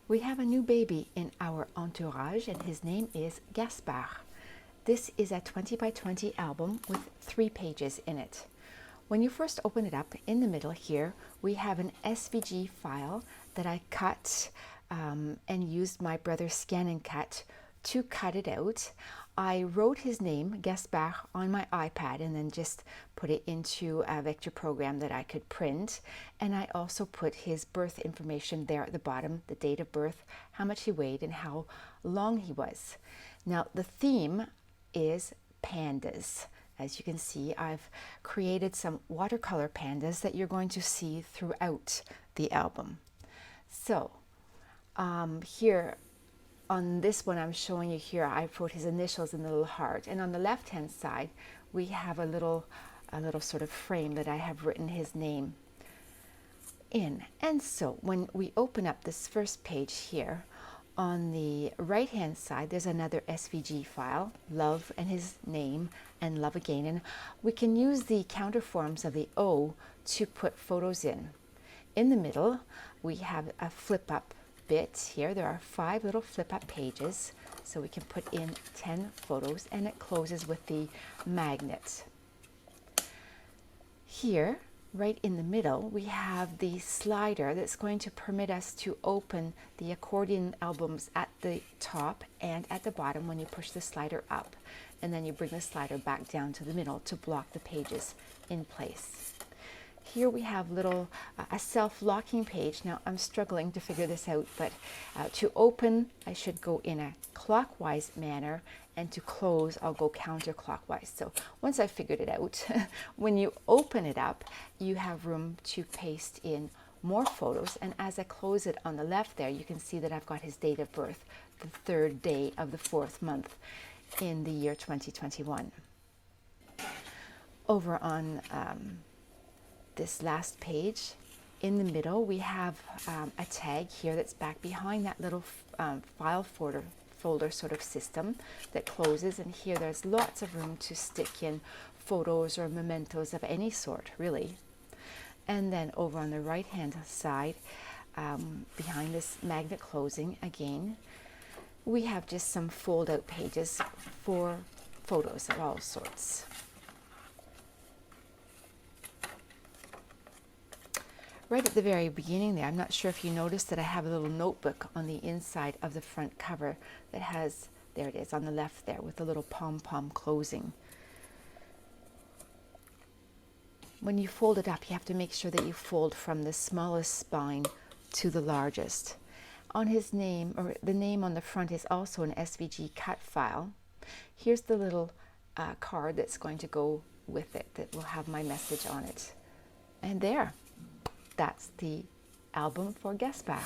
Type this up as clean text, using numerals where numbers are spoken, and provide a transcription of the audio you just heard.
We have a new baby in our entourage, and his name is Gaspard. This is a 20 by 20 album with 3 pages in it. When you first open it up, in the middle here, we have an SVG file that I cut and used my brother's scan and cut to cut it out. I wrote his name, Gaspard, on my iPad and then just put it into a vector program that I could print. And I also put his birth information there at the bottom, the date of birth, how much he weighed, and how long he was. Now, the theme is pandas. As you can see, I've created some watercolor pandas that you're going to see throughout the album. So, here, on this one I'm showing you here, I wrote his initials in the little heart, and on the left hand side we have a little sort of frame that I have written his name in. And so when we open up this first page here, on the right hand side there's another SVG file, love and his name and love again, and we can use the counterforms of the O to put photos in. In the middle we have a flip up bit here. There are 5 little flip up pages, so we can put in 10 photos, and it closes with the magnet. Here, right in the middle, we have the slider that's going to permit us to open the accordion albums at the top and at the bottom when you push the slider up, and then you bring the slider back down to the middle to block the pages in place. Here we have a self-locking page. Now I'm struggling to figure this out, but to open I should go in a clockwise manner, and to close I'll go counterclockwise. So once I've figured it out, when you open it up you have room to paste in more photos, and as I close it on the left there you can see that I've got his date of birth, the 3rd day of the 4th month in the year 2021. Over on this last page, in the middle we have a tag here that's back behind that little file folder sort of system that closes, and here there's lots of room to stick in photos or mementos of any sort, really. And then over on the right hand side, behind this magnet closing again, we have just some fold out pages for photos of all sorts. Right at the very beginning there, I'm not sure if you noticed that I have a little notebook on the inside of the front cover that has, there it is on the left there, with a little pom-pom closing. When you fold it up, you have to make sure that you fold from the smallest spine to the largest. On his name, or the name on the front, is also an SVG cut file. Here's the little card that's going to go with it that will have my message on it. And there. That's the album for Gaspard.